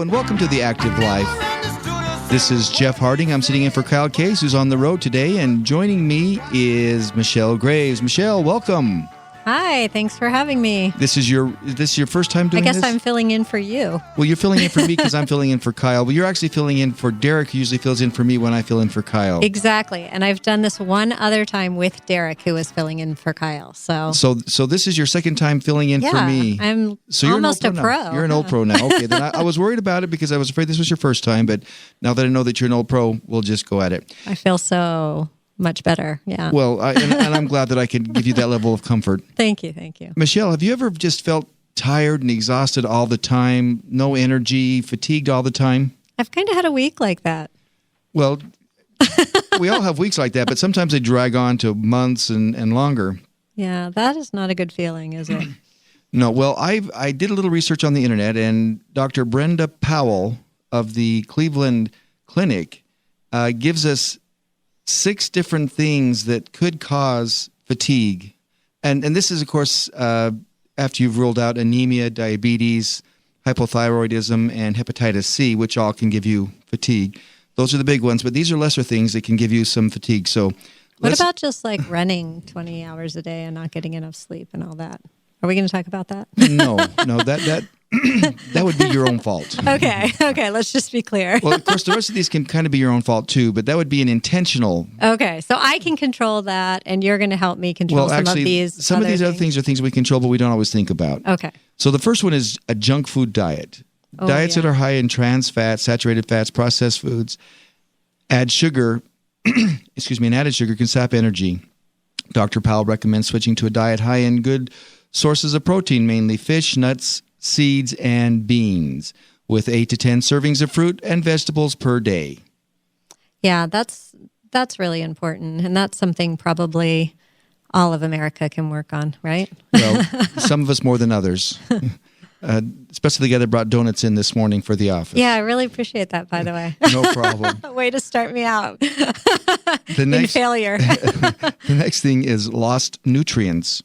and welcome to The Active Life. This is Jeff Harding. I'm sitting in for Kyle Case, who's on the road today, and joining me is Michelle Graves. Michelle, welcome. Hi, thanks for having me. This is your first time doing this? I guess I'm filling in for you. Well, you're filling in for me because I'm filling in for Kyle, but you're actually filling in for Derek, who usually fills in for me when I fill in for Kyle. Exactly, and I've done this one other time with Derek, who was filling in for Kyle. So this is your second time filling in for me. I'm you're almost a pro. You're an old pro now. Okay, then I was worried about it because I was afraid this was your first time, but now that I know that you're an old pro, we'll just go at it. I feel so much better, yeah. Well, and I'm glad that I can give you that level of comfort. Thank you. Michelle, have you ever just felt tired and exhausted all the time, no energy, fatigued all the time? I've kind of had a week like that. Well, we all have weeks like that, but sometimes they drag on to months and longer. Yeah, that is not a good feeling, is it? No, well, I did a little research on the internet, and Dr. Brenda Powell of the Cleveland Clinic gives us 6 different things that could cause fatigue. And this is, of course, after you've ruled out anemia, diabetes, hypothyroidism, and hepatitis C, which all can give you fatigue. Those are the big ones, but these are lesser things that can give you some fatigue. So, what about just like running 20 hours a day and not getting enough sleep and all that? Are we going to talk about that? No, that would be your own fault. Okay, let's just be clear. Well, of course, the rest of these can kind of be your own fault too, but that would be an intentional. Okay, so I can control that, and you're going to help me control some of these. Some of these other things are things we control, but we don't always think about. Okay. So the first one is a junk food diet. Diets that are high in trans fats, saturated fats, processed foods, add sugar. And added sugar can sap energy. Dr. Powell recommends switching to a diet high in good sources of protein, mainly fish, nuts, seeds, and beans, with 8 to 10 servings of fruit and vegetables per day. Yeah, that's really important, and that's something probably all of America can work on, right? Well, some of us more than others. Especially the guy that brought donuts in this morning for the office. Yeah, I really appreciate that, by the way. No problem. Way to start me out. In failure. The next thing is lost nutrients.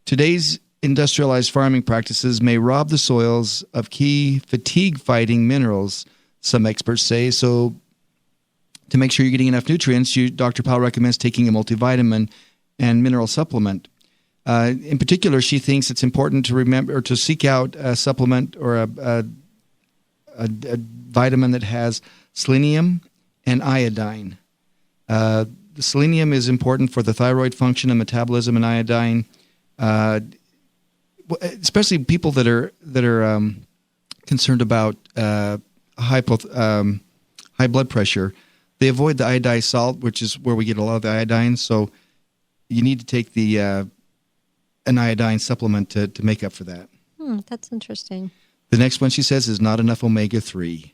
Today's industrialized farming practices may rob the soils of key fatigue-fighting minerals, some experts say. So to make sure you're getting enough nutrients, Dr. Powell recommends taking a multivitamin and mineral supplement. In particular, she thinks it's important to remember or to seek out a supplement or a vitamin that has selenium and iodine. The selenium is important for the thyroid function and metabolism, and iodine, especially people that are concerned about high blood pressure. They avoid the iodized salt, which is where we get a lot of the iodine. So you need to take an iodine supplement to make up for that. That's interesting. The next one she says is not enough omega-3.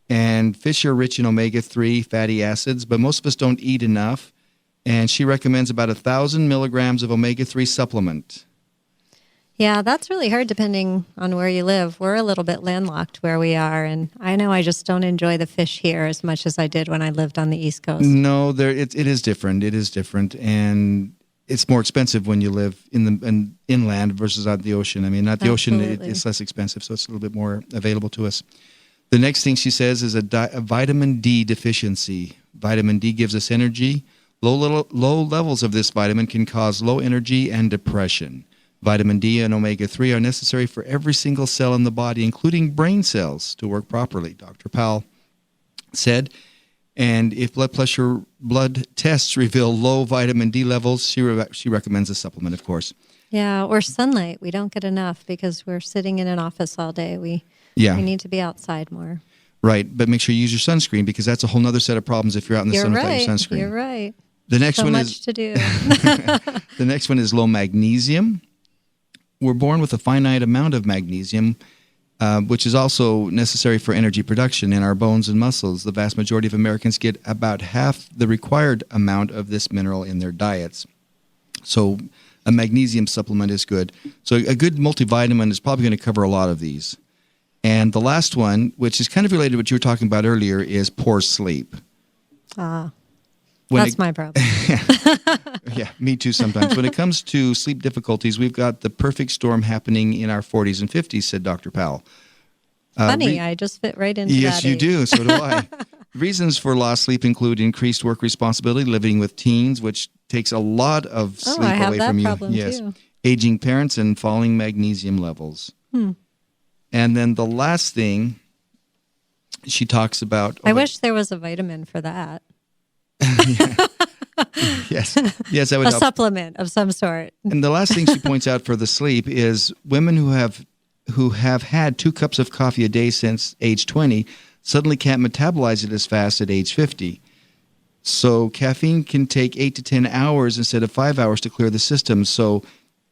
And fish are rich in omega-3 fatty acids, but most of us don't eat enough. And she recommends about 1,000 milligrams of omega-3 supplement. Yeah, that's really hard depending on where you live. We're a little bit landlocked where we are, and I know I just don't enjoy the fish here as much as I did when I lived on the East Coast. No, it is different. It is different, and it's more expensive when you live in inland versus out the ocean. I mean, at the ocean, it's less expensive, so it's a little bit more available to us. The next thing she says is a vitamin D deficiency. Vitamin D gives us energy. Low levels of this vitamin can cause low energy and depression. Vitamin D and omega-3 are necessary for every single cell in the body, including brain cells, to work properly, Dr. Powell said. And if blood tests reveal low vitamin D levels, she recommends a supplement, of course. Yeah, or sunlight. We don't get enough because we're sitting in an office all day. We need to be outside more. Right, but make sure you use your sunscreen because that's a whole other set of problems if you're out in the sun without your sunscreen. You're right. The next so one much to do. The next one is low magnesium. We're born with a finite amount of magnesium, which is also necessary for energy production in our bones and muscles. The vast majority of Americans get about half the required amount of this mineral in their diets. So a magnesium supplement is good. So a good multivitamin is probably going to cover a lot of these. And the last one, which is kind of related to what you were talking about earlier, is poor sleep. That's my problem. Yeah, me too sometimes. When it comes to sleep difficulties, we've got the perfect storm happening in our 40s and 50s, said Dr. Powell. Funny, I just fit right into that Yes, you age. do. So do I. Reasons for lost sleep include increased work responsibility, living with teens, which takes a lot of sleep I have away that from you. problem Yes. too. Aging parents and falling magnesium levels. And then the last thing she talks about... I wish there was a vitamin for that. Yes, that would A help. supplement of some sort. And the last thing she points out for the sleep is women who have had 2 cups of coffee a day since age 20 suddenly can't metabolize it as fast at age 50. So caffeine can take 8 to 10 hours instead of 5 hours to clear the system. So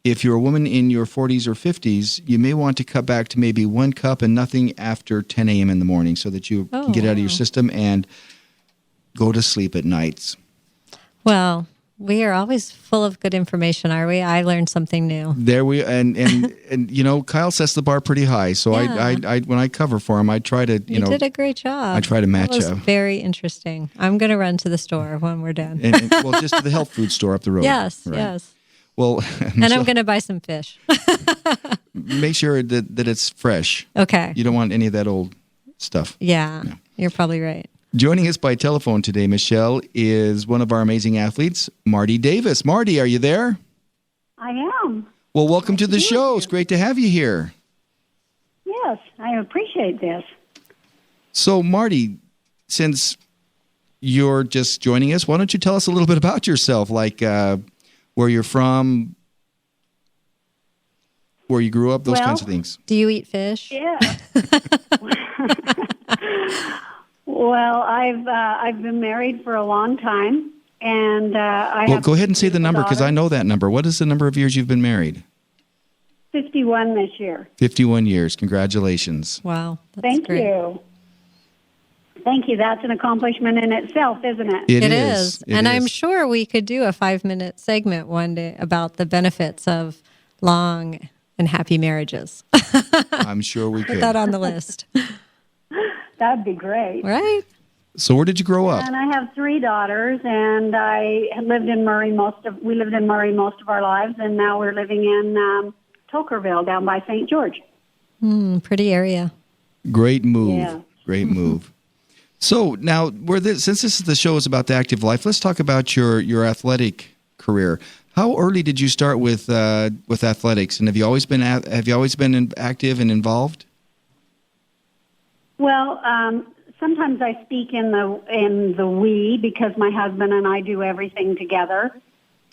if you're a woman in your 40s or 50s, you may want to cut back to maybe 1 cup and nothing after 10 a.m. in the morning so that you can get out of your system and go to sleep at nights. Well, we are always full of good information, are we? I learned something new. There we and you know, Kyle sets the bar pretty high. So Yeah. I when I cover for him, I try to You did a great job. I try to match That was up. very interesting. I'm going to run to the store when we're done. Well, just to the health food store up the road. Yes, Right. yes. Well, And I'm going to buy some fish. make sure that it's fresh. Okay. You don't want any of that old stuff. Yeah, you're probably right. Joining us by telephone today, Michelle, is one of our amazing athletes, Marty Davis. Marty, are you there? I am. Well, welcome to the show. It's great to have you here. Yes, I appreciate this. So, Marty, since you're just joining us, why don't you tell us a little bit about yourself, like where you're from, where you grew up, those kinds of things. Do you eat fish? Yeah. Well, I've been married for a long time, and Well, go ahead and say the number because I know that number. What is the number of years you've been married? 51 this year. 51 years. Congratulations. Wow. That's Thank great. you. Thank you. That's an accomplishment in itself, isn't it? It is. It And I'm is. sure we could do a 5-minute segment one day about the benefits of long and happy marriages. I'm sure we Put could. that on the list. That'd be great. Right? So where did you grow up? And I have 3 daughters, and we lived in Murray most of our lives, and now we're living in Tokerville down by St. George. Pretty area. Great move. Yeah. Great move. So now, since this is the show is about the active life, let's talk about your athletic career. How early did you start with athletics, and have you always been active and involved? Well, sometimes I speak in the we because my husband and I do everything together.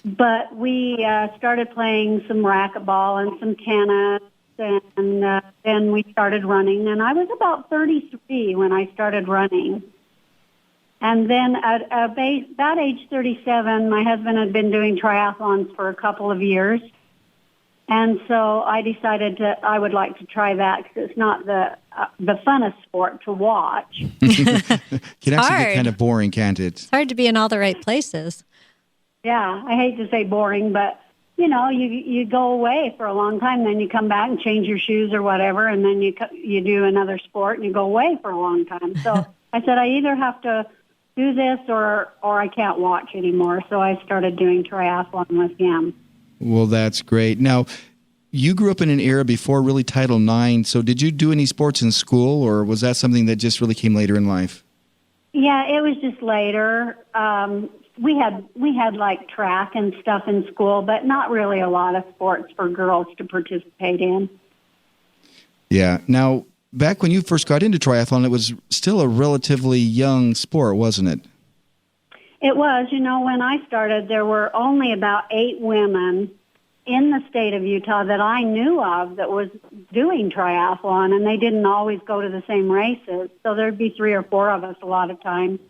But we started playing some racquetball and some tennis, and then we started running. And I was about 33 when I started running. And then at about age 37, my husband had been doing triathlons for a couple of years. And so I decided I would like to try that because it's not the funnest sport to watch. Can actually get hard. kind of boring, can't it? It's hard to be in all the right places. Yeah, I hate to say boring, but, you know, you go away for a long time, then you come back and change your shoes or whatever, and then you do another sport and you go away for a long time. So I said I either have to do this or I can't watch anymore. So I started doing triathlon with him. Well, that's great. Now, you grew up in an era before really Title IX, so did you do any sports in school, or was that something that just really came later in life? Yeah, it was just later. We had like track and stuff in school, but not really a lot of sports for girls to participate in. Yeah. Now, back when you first got into triathlon, it was still a relatively young sport, wasn't it? It was. You know, when I started, there were only about 8 women in the state of Utah that I knew of that was doing triathlon, and they didn't always go to the same races. So there'd be 3 or 4 of us a lot of times.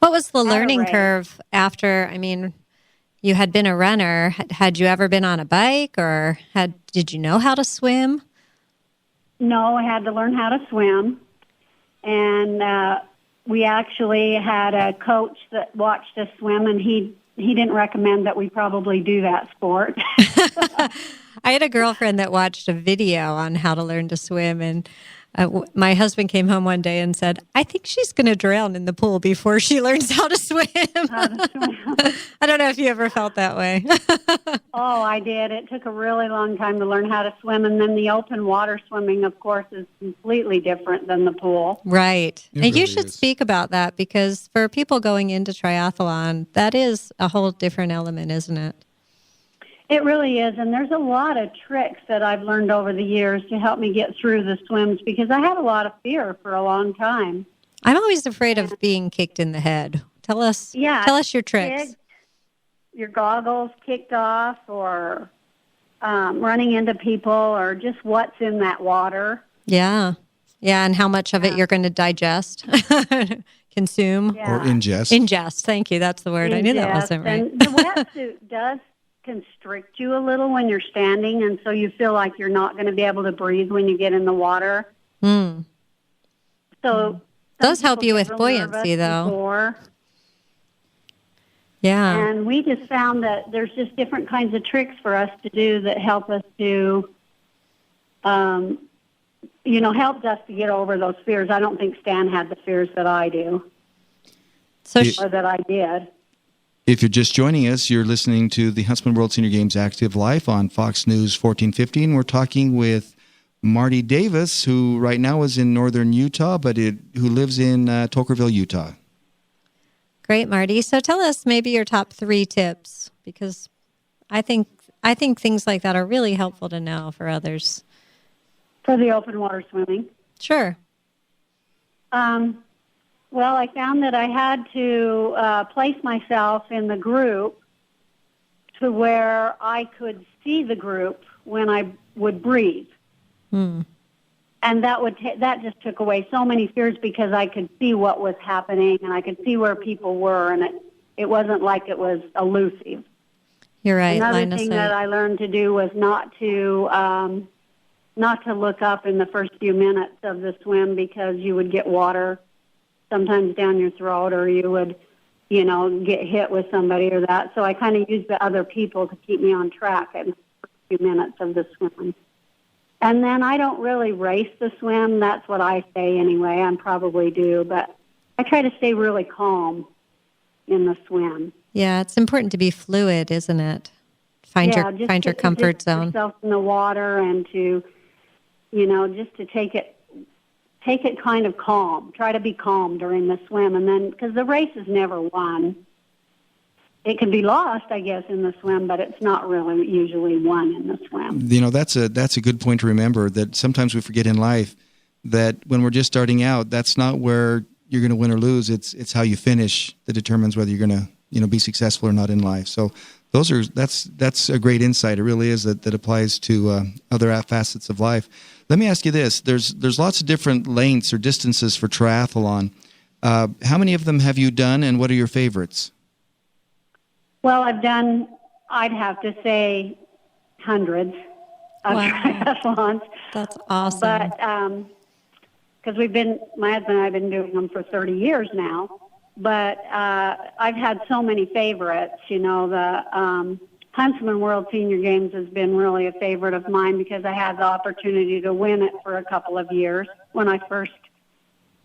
What was the learning race. curve after, I mean, you had been a runner. Had you ever been on a bike or did you know how to swim? No, I had to learn how to swim. And we actually had a coach that watched us swim, and he didn't recommend that we probably do that sport. I had a girlfriend that watched a video on how to learn to swim, and My husband came home one day and said, I think she's going to drown in the pool before she learns how to swim. I don't know if you ever felt that way. Oh, I did. It took a really long time to learn how to swim. And then the open water swimming, of course, is completely different than the pool. Right. It And you really should is. speak about that, because for people going into triathlon, that is a whole different element, isn't it? It really is, and there's a lot of tricks that I've learned over the years to help me get through the swims, because I had a lot of fear for a long time. I'm always afraid of being kicked in the head. Tell us your tricks. Kicked, your goggles kicked off, or running into people, or just what's in that water. Yeah. Yeah, and how much of it you're going to digest, consume. Yeah. Or ingest. Ingest, thank you. That's the word. I knew that wasn't right. And the wetsuit does constrict you a little when you're standing, and so you feel like you're not going to be able to breathe when you get in the water. Mm. So Those help you people with get real buoyancy, nervous though. before. Yeah. And we just found that there's just different kinds of tricks for us to do that help us to, helped us to get over those fears. I don't think Stan had the fears that I do, or that I did. If you're just joining us, you're listening to the Huntsman World Senior Games Active Life on Fox News 1415. We're talking with Marty Davis, who right now is in northern Utah, but who lives in Tokerville, Utah. Great, Marty. So tell us maybe your top 3 tips, because I think things like that are really helpful to know for others. For the open water swimming. Sure. Well, I found that I had to place myself in the group to where I could see the group when I would breathe. Hmm. And that just took away so many fears, because I could see what was happening, and I could see where people were, and it wasn't like it was elusive. You're right. Another thing that I learned to do was not to look up in the first few minutes of the swim, because you would get water sometimes down your throat, or you would, get hit with somebody or that. So I kind of used the other people to keep me on track in the first few minutes of the swim. And then I don't really race the swim. That's what I say anyway. I probably do. But I try to stay really calm in the swim. Yeah, it's important to be fluid, isn't it? Find your comfort zone. Yourself in the water, and to, just to take it kind of calm. Try to be calm during the swim, and then, because the race is never won. It can be lost, I guess, in the swim, but it's not really usually won in the swim. That's a good point to remember, that sometimes we forget in life that when we're just starting out, that's not where you're going to win or lose. It's how you finish that determines whether you're going to be successful or not in life. So that's a great insight. It really is that applies to other facets of life. Let me ask you this: there's lots of different lengths or distances for triathlon. How many of them have you done, and what are your favorites? Well, I'd have to say hundreds of triathlons. That's awesome. But because my husband and I have been doing them for 30 years now. But I've had so many favorites. The Huntsman World Senior Games has been really a favorite of mine, because I had the opportunity to win it for a couple of years when I first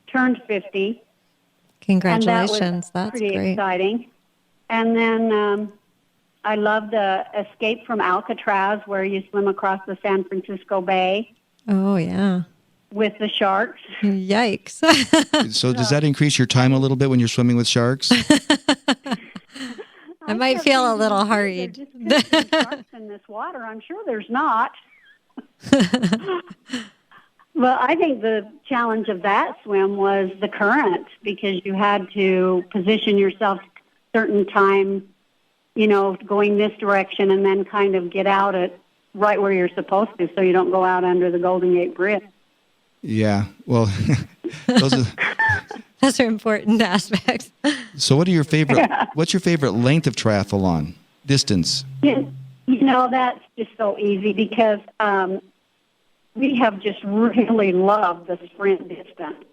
turned 50. Congratulations. And that was That's pretty great. exciting. And then I love the Escape from Alcatraz, where you swim across the San Francisco Bay. Oh, yeah. With the sharks. Yikes. So does that increase your time a little bit when you're swimming with sharks? I might feel a little hurried. There's just sharks in this water. I'm sure there's not. Well, I think the challenge of that swim was the current, because you had to position yourself a certain time, going this direction, and then kind of get out at right where you're supposed to, so you don't go out under the Golden Gate Bridge. Yeah, well, those are important aspects. So what's your favorite length of triathlon, distance? That's just so easy, because we have just really loved the sprint distance.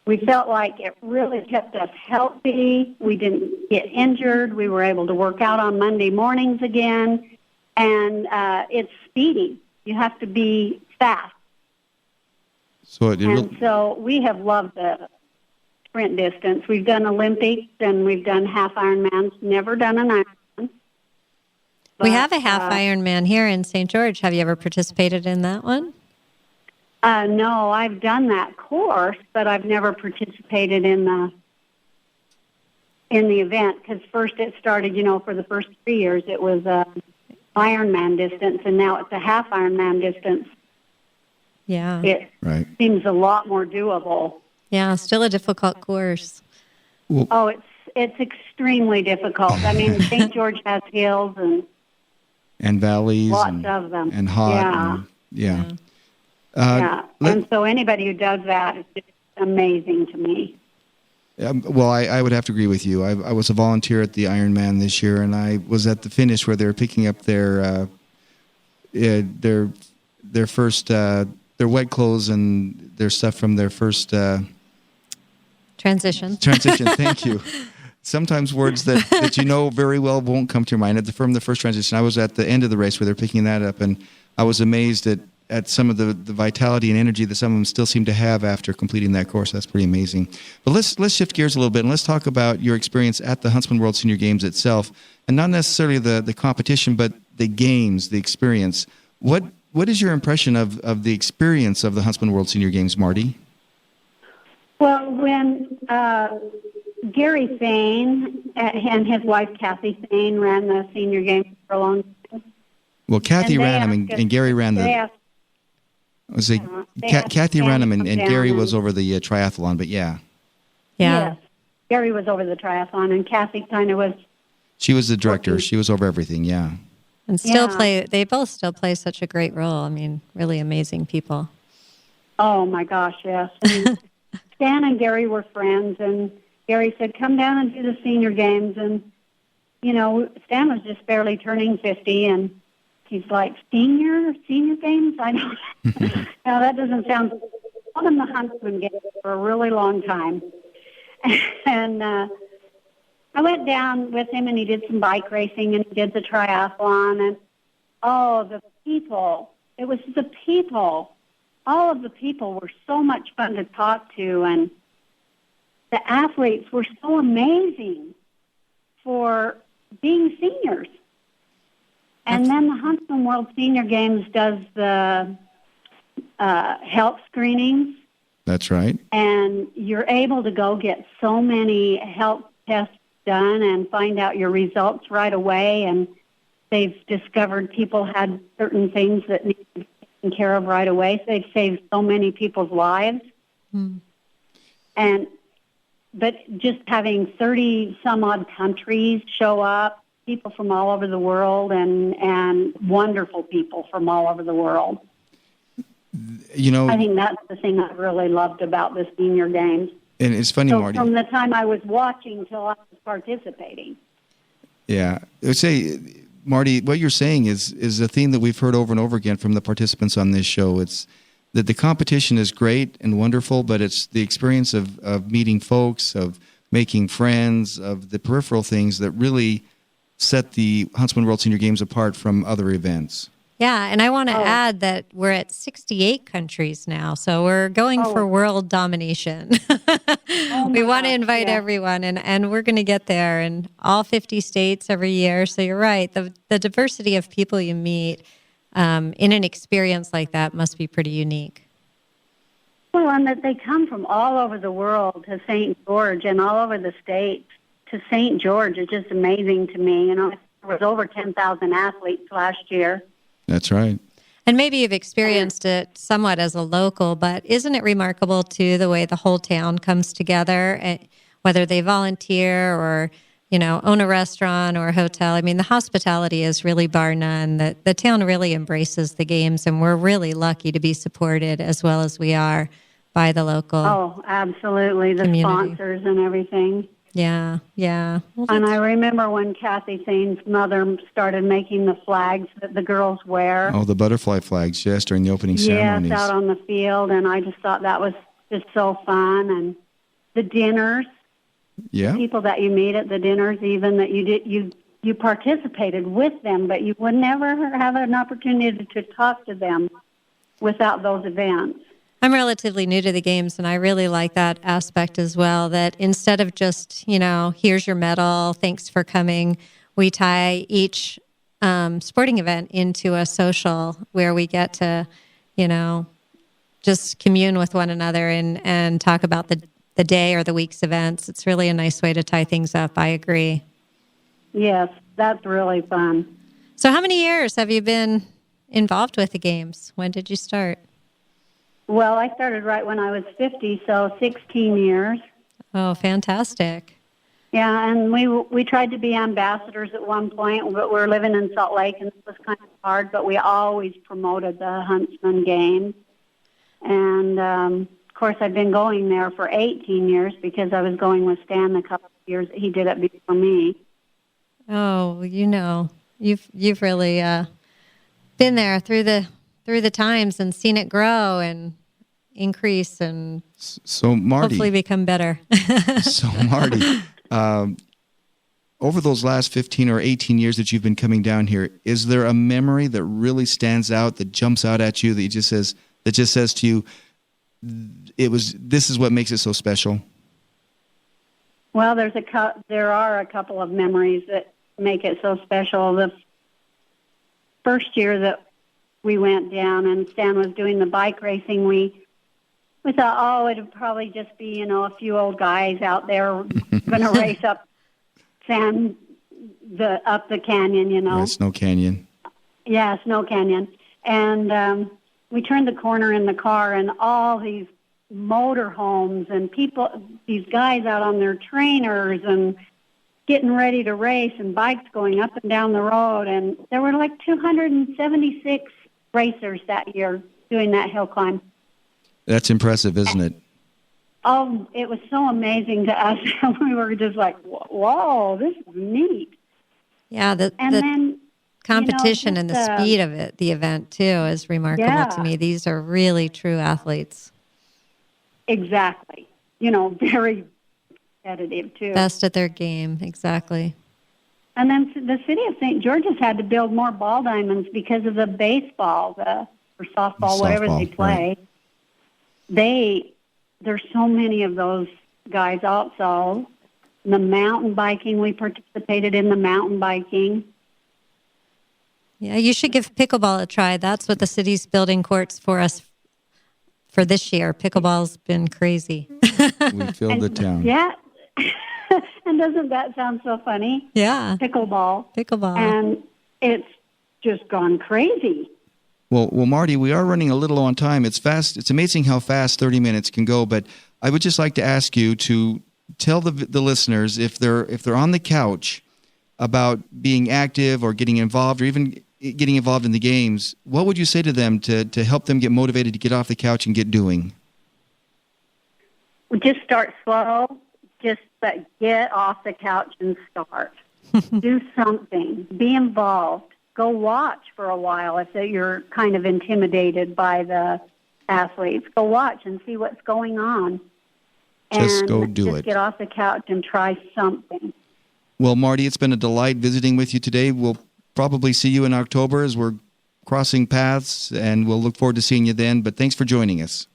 We felt like it really kept us healthy. We didn't get injured. We were able to work out on Monday mornings again. And it's speedy. You have to be fast. So we have loved the sprint distance. We've done Olympics and we've done half Ironmans, never done an Ironman. We have a half Ironman here in St. George. Have you ever participated in that one? No, I've done that course, but I've never participated in the event, because first it started, for the first 3 years it was Ironman distance, and now it's a half Ironman distance. Yeah. It seems a lot more doable. Yeah, still a difficult course. Well, it's extremely difficult. I mean, St. George has hills and valleys, lots of them, and hot. Yeah. And so anybody who does that is just amazing to me. Well, I would have to agree with you. I was a volunteer at the Ironman this year, and I was at the finish where they were picking up their first their wet clothes and their stuff from their first transition. Thank you. Sometimes words that you know very well won't come to your mind. From the first transition, I was at the end of the race where they're picking that up, and I was amazed at some of the vitality and energy that some of them still seem to have after completing that course. That's pretty amazing. But let's shift gears a little bit, and let's talk about your experience at the Huntsman World Senior Games itself, and not necessarily the competition, but the games, the experience. What is your impression of the experience of the Huntsman World Senior Games, Marty? Well, when Gary Thane and his wife Kathy Thane ran the senior games for a long time. Well, Kathy ran them, and Gary ran Kathy ran them, and Gary was over the triathlon, but yeah. Yes. Gary was over the triathlon, and Kathy kind of was... She was the director. She was over everything, yeah. And they both still play such a great role. I mean, really amazing people. Oh, my gosh, yes. I mean, Stan and Gary were friends, and Gary said, come down and do the senior games. And, Stan was just barely turning 50, and he's like, senior games? I don't no, that doesn't sound... I've been the Huntsman Games for a really long time. And I went down with him, and he did some bike racing, and he did the triathlon. And, the people. It was the people. All of the people were so much fun to talk to, and the athletes were so amazing for being seniors. And then the Huntsman World Senior Games does the health screenings. That's right. And you're able to go get so many health tests done and find out your results right away. And they've discovered people had certain things that need to be taken care of right away. So they've saved so many people's lives. But just having 30 some odd countries show up, people from all over the world, and wonderful people from all over the world. I think that's the thing I really loved about the senior games. And it's funny, Marty. From the time I was watching till I was participating. Yeah. I would say, Marty, what you're saying is a theme that we've heard over and over again from the participants on this show. It's that the competition is great and wonderful, but it's the experience of meeting folks, of making friends, of the peripheral things that really set the Huntsman World Senior Games apart from other events. Yeah, and I want to add that we're at 68 countries now, so we're going for world domination. We want to invite everyone, and we're going to get there in all 50 states every year. So you're right. The diversity of people you meet in an experience like that must be pretty unique. Well, and that they come from all over the world to St. George and all over the states to St. George is just amazing to me. There was over 10,000 athletes last year. That's right. And maybe you've experienced it somewhat as a local, but isn't it remarkable, too, the way the whole town comes together, whether they volunteer or, own a restaurant or a hotel? I mean, the hospitality is really bar none. The town really embraces the games, and we're really lucky to be supported as well as we are by the local absolutely. The community. Sponsors and everything. Yeah. Well, and I remember when Kathy Thane's mother started making the flags that the girls wear. Oh, the butterfly flags, yes, during the opening ceremonies. Yes, out on the field, and I just thought that was just so fun. And the dinners, the people that you meet at the dinners, even that you participated with them, but you would never have an opportunity to talk to them without those events. I'm relatively new to the games, and I really like that aspect as well, that instead of just, here's your medal, thanks for coming, we tie each sporting event into a social where we get to, just commune with one another and talk about the day or the week's events. It's really a nice way to tie things up. I agree. Yes, that's really fun. So how many years have you been involved with the games? When did you start? Well, I started right when I was 50, so 16 years. Oh, fantastic. Yeah, and we tried to be ambassadors at one point, but we're living in Salt Lake, and it was kind of hard, but we always promoted the Huntsman Games. And, of course, I've been going there for 18 years because I was going with Stan the couple of years. He did it before me. Oh, you've really been there through the times and seen it grow and increase and so Marty, hopefully become better. So Marty, over those last 15 or 18 years that you've been coming down here, is there a memory that really stands out, that jumps out at you, that just says to you, this is what makes it so special? Well, there are a couple of memories that make it so special. The first year that we went down and Stan was doing the bike racing, we thought, it'd probably just be, a few old guys out there going to race up the canyon, Right, Snow Canyon. Yeah, Snow Canyon. And we turned the corner in the car, and all these motorhomes and people, these guys out on their trainers and getting ready to race, and bikes going up and down the road. And there were like 276 racers that year doing that hill climb. That's impressive, isn't it? Oh, it was so amazing to us. We were just like, whoa, this is neat. Yeah, the competition and the speed of it, the event too, is remarkable to me. These are really true athletes. Exactly. Very competitive too. Best at their game, exactly. And then the city of St. George has had to build more ball diamonds because of the baseball, or softball, whatever they play. Right. There's so many of those guys also. The mountain biking, we participated in the mountain biking. Yeah, you should give pickleball a try. That's what the city's building courts for us for this year. Pickleball's been crazy. We filled the town. Yeah. And doesn't that sound so funny? Yeah. Pickleball. And it's just gone crazy. Well, Marty, we are running a little low on time. It's fast. It's amazing how fast 30 minutes can go. But I would just like to ask you to tell the listeners, if they're on the couch, about being active or getting involved, or even getting involved in the games. What would you say to them to help them get motivated to get off the couch and get doing? Just start slow. Just get off the couch and start. Do something. Be involved. Go watch for a while if you're kind of intimidated by the athletes. Go watch and see what's going on. Just go do it. Just get off the couch and try something. Well, Marty, it's been a delight visiting with you today. We'll probably see you in October as we're crossing paths, and we'll look forward to seeing you then. But thanks for joining us.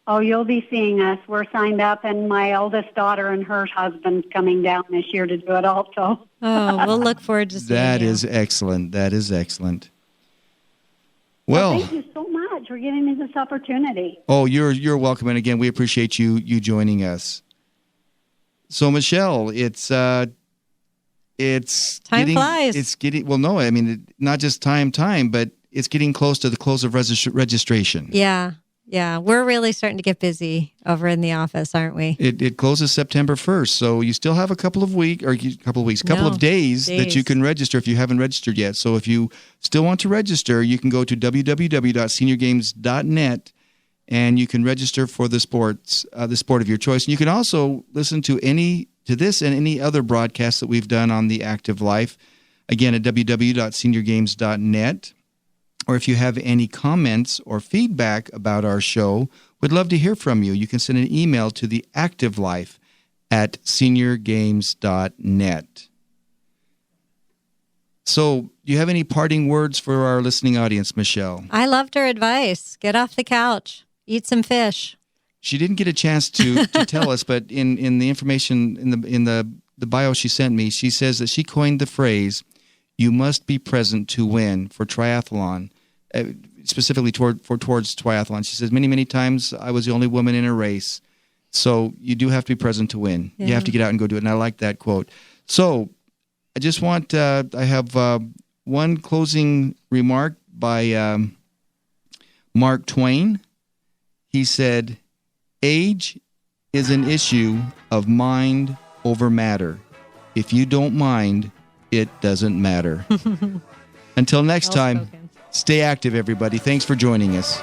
Oh, you'll be seeing us. We're signed up, and my oldest daughter and her husband's coming down this year to do it also. Oh, we'll look forward to seeing you. That is excellent. That is excellent. Well, thank you so much for giving me this opportunity. Oh, you're welcome. And again, we appreciate you joining us. So, Michelle, it's time flies. It's getting, well, no, I mean, not just time, but it's getting close to the close of registration. Yeah, we're really starting to get busy over in the office, aren't we? It closes September 1st, so you still have a couple of days that you can register if you haven't registered yet. So if you still want to register, you can go to www.seniorgames.net and you can register for the sport of your choice. And you can also listen to this and any other broadcasts that we've done on the Active Life, again at www.seniorgames.net. Or if you have any comments or feedback about our show, we'd love to hear from you. You can send an email to the Active Life at seniorgames.net. So, do you have any parting words for our listening audience, Michelle? I loved her advice. Get off the couch. Eat some fish. She didn't get a chance to tell us, but in the information in the bio she sent me, she says that she coined the phrase, "You must be present to win" for triathlon, specifically towards triathlon. She says many times I was the only woman in a race, so you do have to be present to win. Yeah. You have to get out and go do it, and I like that quote. So I just want I have one closing remark by Mark Twain. He said, "Age is an issue of mind over matter. If you don't mind, it doesn't matter." Until next time, stay active, everybody. Thanks for joining us.